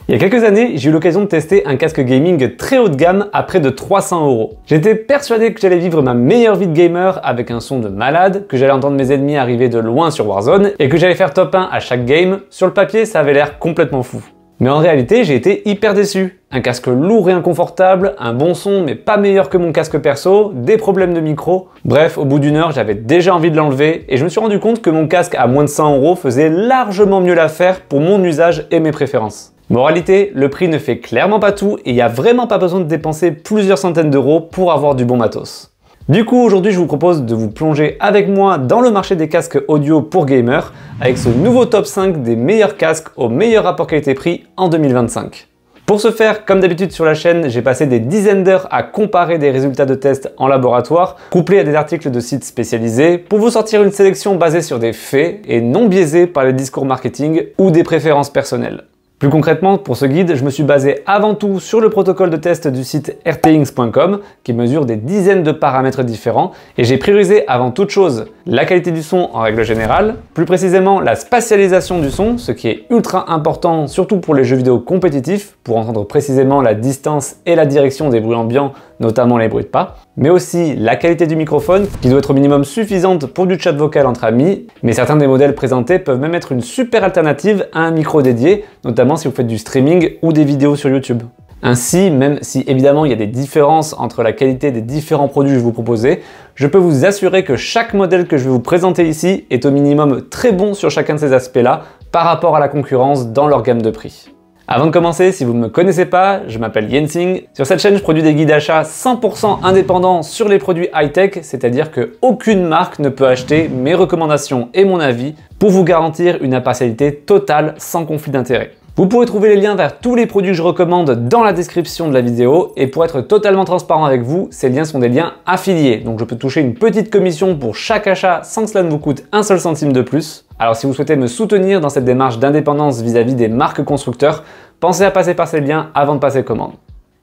Il y a quelques années, j'ai eu l'occasion de tester un casque gaming très haut de gamme à près de 300 €. J'étais persuadé que j'allais vivre ma meilleure vie de gamer avec un son de malade, que j'allais entendre mes ennemis arriver de loin sur Warzone et que j'allais faire top 1 à chaque game. Sur le papier, ça avait l'air complètement fou. Mais en réalité, j'ai été hyper déçu. Un casque lourd et inconfortable, un bon son mais pas meilleur que mon casque perso, des problèmes de micro. Bref, au bout d'une heure, j'avais déjà envie de l'enlever et je me suis rendu compte que mon casque à moins de 100 € faisait largement mieux l'affaire pour mon usage et mes préférences. Moralité, le prix ne fait clairement pas tout et il n'y a vraiment pas besoin de dépenser plusieurs centaines d'euros pour avoir du bon matos. Du coup, aujourd'hui, je vous propose de vous plonger avec moi dans le marché des casques audio pour gamers avec ce nouveau top 5 des meilleurs casques au meilleur rapport qualité-prix en 2025. Pour ce faire, comme d'habitude sur la chaîne, j'ai passé des dizaines d'heures à comparer des résultats de tests en laboratoire, couplés à des articles de sites spécialisés, pour vous sortir une sélection basée sur des faits et non biaisée par les discours marketing ou des préférences personnelles. Plus concrètement, pour ce guide, je me suis basé avant tout sur le protocole de test du site rtx.com qui mesure des dizaines de paramètres différents et j'ai priorisé avant toute chose la qualité du son en règle générale, plus précisément la spatialisation du son, ce qui est ultra important surtout pour les jeux vidéo compétitifs pour entendre précisément la distance et la direction des bruits ambiants, notamment les bruits de pas, mais aussi la qualité du microphone qui doit être au minimum suffisante pour du chat vocal entre amis, mais certains des modèles présentés peuvent même être une super alternative à un micro dédié, notamment si vous faites du streaming ou des vidéos sur YouTube. Ainsi, même si évidemment il y a des différences entre la qualité des différents produits que je vais vous proposer, je peux vous assurer que chaque modèle que je vais vous présenter ici est au minimum très bon sur chacun de ces aspects-là par rapport à la concurrence dans leur gamme de prix. Avant de commencer, si vous ne me connaissez pas, je m'appelle Yensing. Sur cette chaîne, je produis des guides achats 100% indépendants sur les produits high-tech, c'est-à-dire qu'aucune marque ne peut acheter mes recommandations et mon avis pour vous garantir une impartialité totale sans conflit d'intérêt. Vous pourrez trouver les liens vers tous les produits que je recommande dans la description de la vidéo et pour être totalement transparent avec vous, ces liens sont des liens affiliés, donc je peux toucher une petite commission pour chaque achat sans que cela ne vous coûte un seul centime de plus. Alors si vous souhaitez me soutenir dans cette démarche d'indépendance vis-à-vis des marques constructeurs, pensez à passer par ces liens avant de passer commande.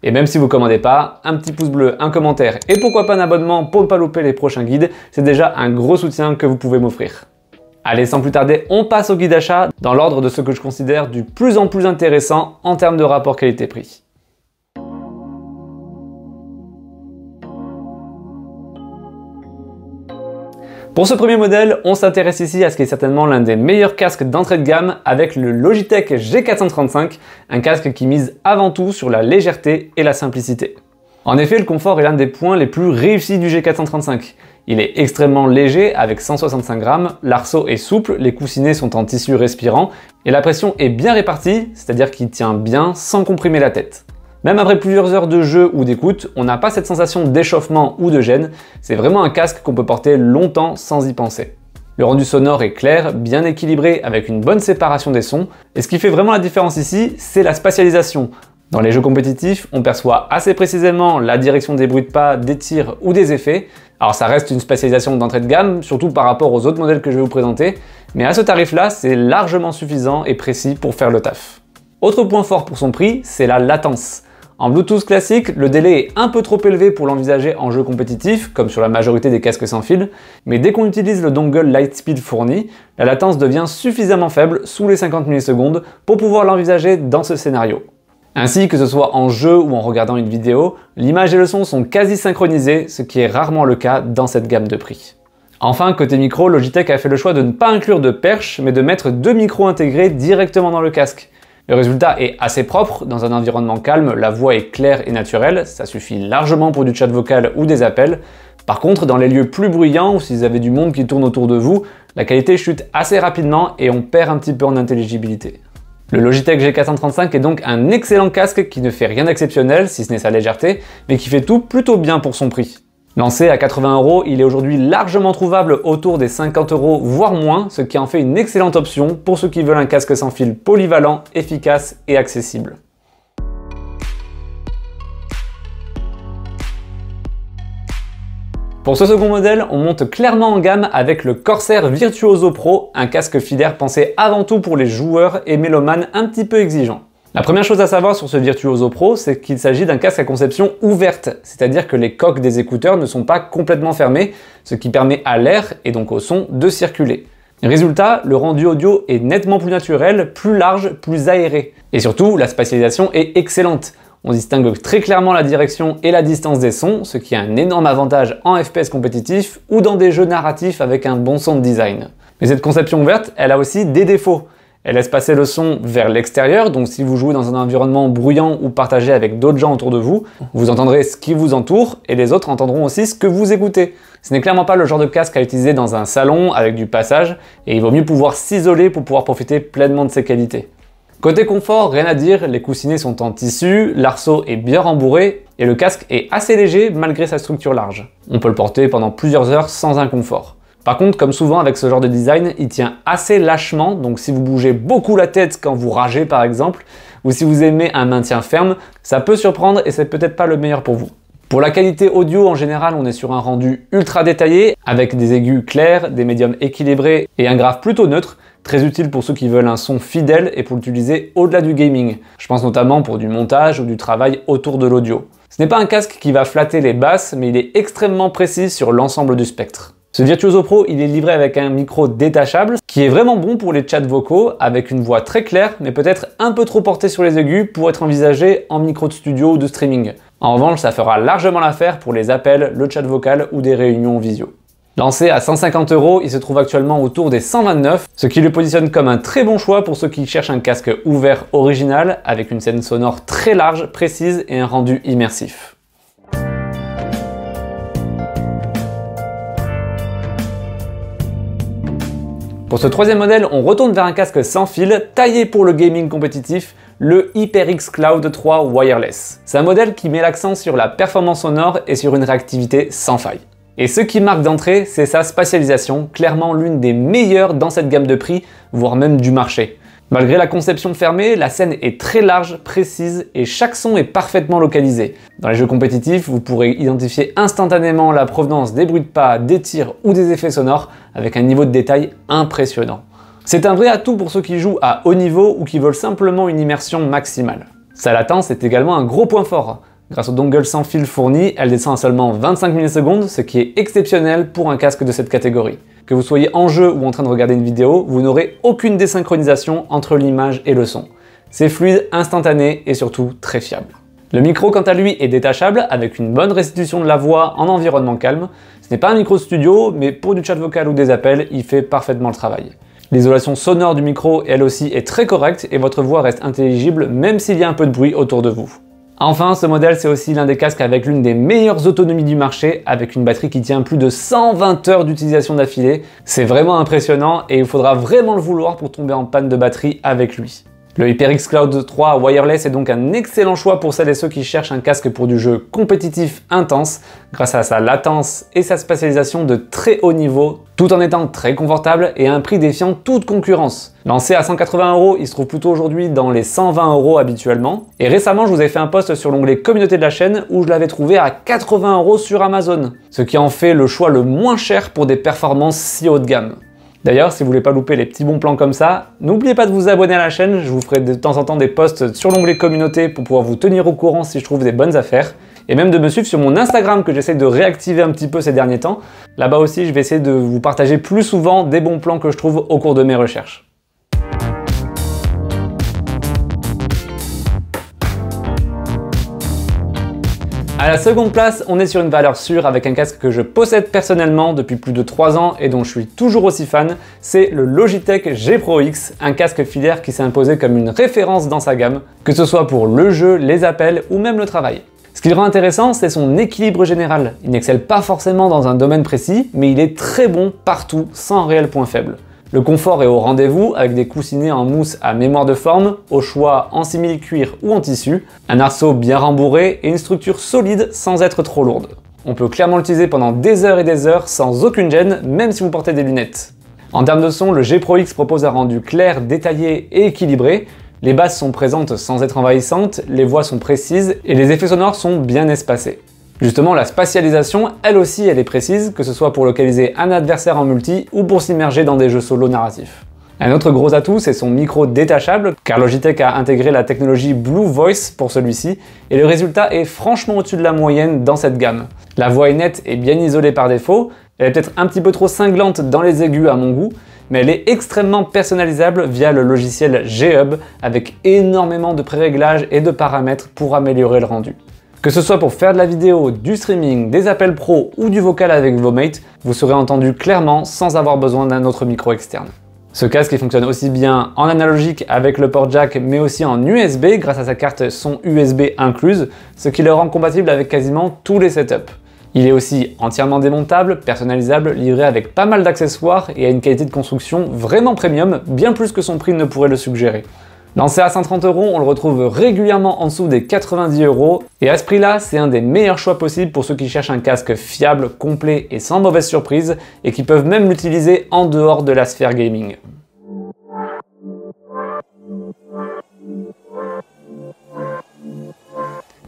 Et même si vous ne commandez pas, un petit pouce bleu, un commentaire et pourquoi pas un abonnement pour ne pas louper les prochains guides, c'est déjà un gros soutien que vous pouvez m'offrir. Allez, sans plus tarder, on passe au guide d'achat dans l'ordre de ce que je considère du plus en plus intéressant en termes de rapport qualité-prix. Pour ce premier modèle, on s'intéresse ici à ce qui est certainement l'un des meilleurs casques d'entrée de gamme avec le Logitech G435, un casque qui mise avant tout sur la légèreté et la simplicité. En effet, le confort est l'un des points les plus réussis du G435. Il est extrêmement léger avec 165 grammes, l'arceau est souple, les coussinets sont en tissu respirant et la pression est bien répartie, c'est-à-dire qu'il tient bien sans comprimer la tête. Même après plusieurs heures de jeu ou d'écoute, on n'a pas cette sensation d'échauffement ou de gêne, c'est vraiment un casque qu'on peut porter longtemps sans y penser. Le rendu sonore est clair, bien équilibré avec une bonne séparation des sons, et ce qui fait vraiment la différence ici, c'est la spatialisation. Dans les jeux compétitifs, on perçoit assez précisément la direction des bruits de pas, des tirs ou des effets. Alors ça reste une spatialisation d'entrée de gamme, surtout par rapport aux autres modèles que je vais vous présenter, mais à ce tarif-là, c'est largement suffisant et précis pour faire le taf. Autre point fort pour son prix, c'est la latence. En Bluetooth classique, le délai est un peu trop élevé pour l'envisager en jeu compétitif, comme sur la majorité des casques sans fil, mais dès qu'on utilise le dongle Lightspeed fourni, la latence devient suffisamment faible, sous les 50 millisecondes, pour pouvoir l'envisager dans ce scénario. Ainsi, que ce soit en jeu ou en regardant une vidéo, l'image et le son sont quasi synchronisés, ce qui est rarement le cas dans cette gamme de prix. Enfin, côté micro, Logitech a fait le choix de ne pas inclure de perche, mais de mettre deux micros intégrés directement dans le casque. Le résultat est assez propre, dans un environnement calme, la voix est claire et naturelle, ça suffit largement pour du chat vocal ou des appels. Par contre, dans les lieux plus bruyants ou si vous avez du monde qui tourne autour de vous, la qualité chute assez rapidement et on perd un petit peu en intelligibilité. Le Logitech G435 est donc un excellent casque qui ne fait rien d'exceptionnel, si ce n'est sa légèreté, mais qui fait tout plutôt bien pour son prix. Lancé à 80 €, il est aujourd'hui largement trouvable autour des 50 €, voire moins, ce qui en fait une excellente option pour ceux qui veulent un casque sans fil polyvalent, efficace et accessible. Pour ce second modèle, on monte clairement en gamme avec le Corsair Virtuoso Pro, un casque filaire pensé avant tout pour les joueurs et mélomanes un petit peu exigeants. La première chose à savoir sur ce Virtuoso Pro, c'est qu'il s'agit d'un casque à conception ouverte, c'est-à-dire que les coques des écouteurs ne sont pas complètement fermées, ce qui permet à l'air et donc au son de circuler. Résultat, le rendu audio est nettement plus naturel, plus large, plus aéré. Et surtout, la spatialisation est excellente. On distingue très clairement la direction et la distance des sons, ce qui est un énorme avantage en FPS compétitif ou dans des jeux narratifs avec un bon sound design. Mais cette conception ouverte, elle a aussi des défauts. Elle laisse passer le son vers l'extérieur, donc si vous jouez dans un environnement bruyant ou partagé avec d'autres gens autour de vous, vous entendrez ce qui vous entoure et les autres entendront aussi ce que vous écoutez. Ce n'est clairement pas le genre de casque à utiliser dans un salon avec du passage et il vaut mieux pouvoir s'isoler pour pouvoir profiter pleinement de ses qualités. Côté confort, rien à dire, les coussinets sont en tissu, l'arceau est bien rembourré et le casque est assez léger malgré sa structure large. On peut le porter pendant plusieurs heures sans inconfort. Par contre, comme souvent avec ce genre de design, il tient assez lâchement, donc si vous bougez beaucoup la tête quand vous ragez par exemple, ou si vous aimez un maintien ferme, ça peut surprendre et c'est peut-être pas le meilleur pour vous. Pour la qualité audio, en général, on est sur un rendu ultra détaillé, avec des aigus clairs, des médiums équilibrés et un grave plutôt neutre, très utile pour ceux qui veulent un son fidèle et pour l'utiliser au-delà du gaming. Je pense notamment pour du montage ou du travail autour de l'audio. Ce n'est pas un casque qui va flatter les basses, mais il est extrêmement précis sur l'ensemble du spectre. Ce Virtuoso Pro, il est livré avec un micro détachable, qui est vraiment bon pour les chats vocaux, avec une voix très claire, mais peut-être un peu trop portée sur les aigus pour être envisagé en micro de studio ou de streaming. En revanche, ça fera largement l'affaire pour les appels, le chat vocal ou des réunions visio. Lancé à 150 €, il se trouve actuellement autour des 129, ce qui le positionne comme un très bon choix pour ceux qui cherchent un casque ouvert original, avec une scène sonore très large, précise et un rendu immersif. Pour ce troisième modèle, on retourne vers un casque sans fil, taillé pour le gaming compétitif, le HyperX Cloud 3 Wireless. C'est un modèle qui met l'accent sur la performance sonore et sur une réactivité sans faille. Et ce qui marque d'entrée, c'est sa spatialisation, clairement l'une des meilleures dans cette gamme de prix, voire même du marché. Malgré la conception fermée, la scène est très large, précise et chaque son est parfaitement localisé. Dans les jeux compétitifs, vous pourrez identifier instantanément la provenance des bruits de pas, des tirs ou des effets sonores avec un niveau de détail impressionnant. C'est un vrai atout pour ceux qui jouent à haut niveau ou qui veulent simplement une immersion maximale. Sa latence est également un gros point fort. Grâce au dongle sans fil fourni, elle descend à seulement 25 millisecondes, ce qui est exceptionnel pour un casque de cette catégorie. Que vous soyez en jeu ou en train de regarder une vidéo, vous n'aurez aucune désynchronisation entre l'image et le son. C'est fluide, instantané et surtout très fiable. Le micro quant à lui est détachable avec une bonne restitution de la voix en environnement calme. Ce n'est pas un micro studio, mais pour du chat vocal ou des appels, il fait parfaitement le travail. L'isolation sonore du micro, elle aussi, est très correcte et votre voix reste intelligible même s'il y a un peu de bruit autour de vous. Enfin, ce modèle, c'est aussi l'un des casques avec l'une des meilleures autonomies du marché, avec une batterie qui tient plus de 120 heures d'utilisation d'affilée. C'est vraiment impressionnant et il faudra vraiment le vouloir pour tomber en panne de batterie avec lui. Le HyperX Cloud 3 Wireless est donc un excellent choix pour celles et ceux qui cherchent un casque pour du jeu compétitif intense, grâce à sa latence et sa spatialisation de très haut niveau, tout en étant très confortable et à un prix défiant toute concurrence. Lancé à 180 €, il se trouve plutôt aujourd'hui dans les 120 € habituellement. Et récemment, je vous ai fait un post sur l'onglet communauté de la chaîne où je l'avais trouvé à 80 € sur Amazon, ce qui en fait le choix le moins cher pour des performances si haut de gamme. D'ailleurs, si vous voulez pas louper les petits bons plans comme ça, n'oubliez pas de vous abonner à la chaîne, je vous ferai de temps en temps des posts sur l'onglet communauté pour pouvoir vous tenir au courant si je trouve des bonnes affaires, et même de me suivre sur mon Instagram que j'essaie de réactiver un petit peu ces derniers temps. Là-bas aussi, je vais essayer de vous partager plus souvent des bons plans que je trouve au cours de mes recherches. À la seconde place, on est sur une valeur sûre avec un casque que je possède personnellement depuis plus de 3 ans et dont je suis toujours aussi fan, c'est le Logitech G Pro X, un casque filaire qui s'est imposé comme une référence dans sa gamme, que ce soit pour le jeu, les appels ou même le travail. Ce qui le rend intéressant, c'est son équilibre général. Il n'excelle pas forcément dans un domaine précis, mais il est très bon partout, sans réel point faible. Le confort est au rendez-vous avec des coussinets en mousse à mémoire de forme, au choix en simili-cuir ou en tissu, un arceau bien rembourré et une structure solide sans être trop lourde. On peut clairement l'utiliser pendant des heures et des heures sans aucune gêne, même si vous portez des lunettes. En termes de son, le G Pro X propose un rendu clair, détaillé et équilibré. Les basses sont présentes sans être envahissantes, les voix sont précises et les effets sonores sont bien espacés. Justement, la spatialisation, elle aussi, elle est précise, que ce soit pour localiser un adversaire en multi ou pour s'immerger dans des jeux solo narratifs. Un autre gros atout, c'est son micro détachable, car Logitech a intégré la technologie Blue Voice pour celui-ci, et le résultat est franchement au-dessus de la moyenne dans cette gamme. La voix est nette et bien isolée par défaut, elle est peut-être un petit peu trop cinglante dans les aigus à mon goût, mais elle est extrêmement personnalisable via le logiciel G-Hub avec énormément de pré-réglages et de paramètres pour améliorer le rendu. Que ce soit pour faire de la vidéo, du streaming, des appels pro ou du vocal avec vos mates, vous serez entendu clairement sans avoir besoin d'un autre micro externe. Ce casque fonctionne aussi bien en analogique avec le port jack mais aussi en USB grâce à sa carte son USB incluse, ce qui le rend compatible avec quasiment tous les setups. Il est aussi entièrement démontable, personnalisable, livré avec pas mal d'accessoires et a une qualité de construction vraiment premium, bien plus que son prix ne pourrait le suggérer. Lancé à 130 €, on le retrouve régulièrement en dessous des 90 €, et à ce prix-là, c'est un des meilleurs choix possibles pour ceux qui cherchent un casque fiable, complet et sans mauvaise surprise, et qui peuvent même l'utiliser en dehors de la sphère gaming.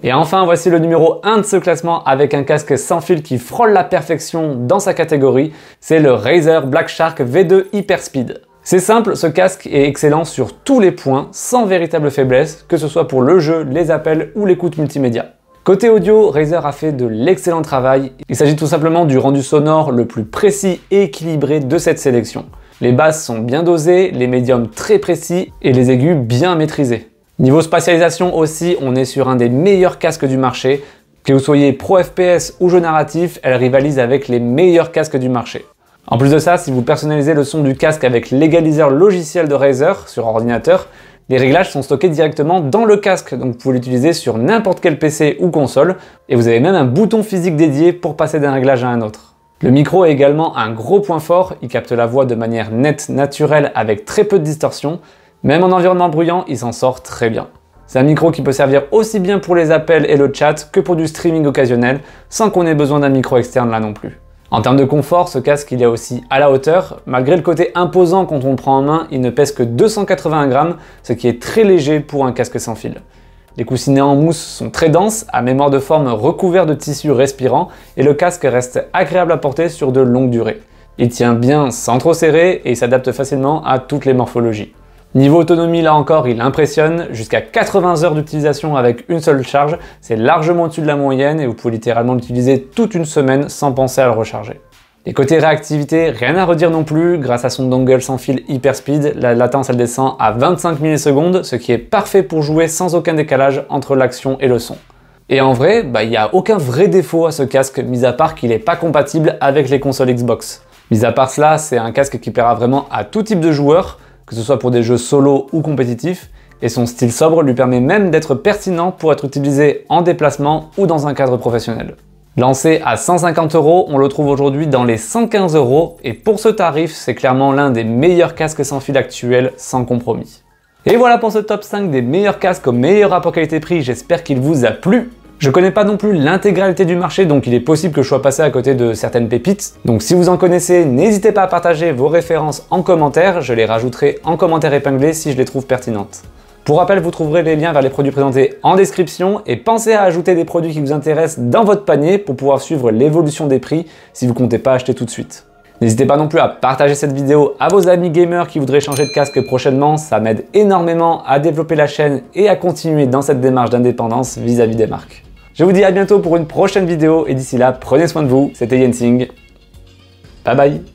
Et enfin, voici le numéro 1 de ce classement avec un casque sans fil qui frôle la perfection dans sa catégorie, c'est le Razer Black Shark V2 Hyperspeed. C'est simple, ce casque est excellent sur tous les points, sans véritable faiblesse, que ce soit pour le jeu, les appels ou l'écoute multimédia. Côté audio, Razer a fait de l'excellent travail. Il s'agit tout simplement du rendu sonore le plus précis et équilibré de cette sélection. Les basses sont bien dosées, les médiums très précis et les aigus bien maîtrisés. Niveau spatialisation aussi, on est sur un des meilleurs casques du marché. Que vous soyez pro FPS ou jeu narratif, elle rivalise avec les meilleurs casques du marché. En plus de ça, si vous personnalisez le son du casque avec l'égaliseur logiciel de Razer sur ordinateur, les réglages sont stockés directement dans le casque, donc vous pouvez l'utiliser sur n'importe quel PC ou console, et vous avez même un bouton physique dédié pour passer d'un réglage à un autre. Le micro est également un gros point fort, il capte la voix de manière nette, naturelle, avec très peu de distorsion. Même en environnement bruyant, il s'en sort très bien. C'est un micro qui peut servir aussi bien pour les appels et le chat que pour du streaming occasionnel, sans qu'on ait besoin d'un micro externe là non plus. En termes de confort, ce casque il est aussi à la hauteur. Malgré le côté imposant quand on le prend en main, il ne pèse que 280 grammes, ce qui est très léger pour un casque sans fil. Les coussinets en mousse sont très denses, à mémoire de forme recouvert de tissu respirant, et le casque reste agréable à porter sur de longues durées. Il tient bien sans trop serrer et il s'adapte facilement à toutes les morphologies. Niveau autonomie, là encore, il impressionne. Jusqu'à 80 heures d'utilisation avec une seule charge, c'est largement au-dessus de la moyenne et vous pouvez littéralement l'utiliser toute une semaine sans penser à le recharger. Et côté réactivité, rien à redire non plus. Grâce à son dongle sans fil Hyperspeed, la latence elle descend à 25 millisecondes, ce qui est parfait pour jouer sans aucun décalage entre l'action et le son. Et en vrai, il n'y a aucun vrai défaut à ce casque, mis à part qu'il n'est pas compatible avec les consoles Xbox. Mis à part cela, c'est un casque qui plaira vraiment à tout type de joueurs, que ce soit pour des jeux solo ou compétitifs, et son style sobre lui permet même d'être pertinent pour être utilisé en déplacement ou dans un cadre professionnel. Lancé à 150 €, on le trouve aujourd'hui dans les 115 €, et pour ce tarif, c'est clairement l'un des meilleurs casques sans fil actuels, sans compromis. Et voilà pour ce top 5 des meilleurs casques au meilleur rapport qualité-prix, j'espère qu'il vous a plu. Je connais pas non plus l'intégralité du marché, donc il est possible que je sois passé à côté de certaines pépites. Donc si vous en connaissez, n'hésitez pas à partager vos références en commentaire, je les rajouterai en commentaire épinglé si je les trouve pertinentes. Pour rappel, vous trouverez les liens vers les produits présentés en description et pensez à ajouter des produits qui vous intéressent dans votre panier pour pouvoir suivre l'évolution des prix si vous comptez pas acheter tout de suite. N'hésitez pas non plus à partager cette vidéo à vos amis gamers qui voudraient changer de casque prochainement, ça m'aide énormément à développer la chaîne et à continuer dans cette démarche d'indépendance vis-à-vis des marques. Je vous dis à bientôt pour une prochaine vidéo et d'ici là, prenez soin de vous, c'était Yensing. Bye bye.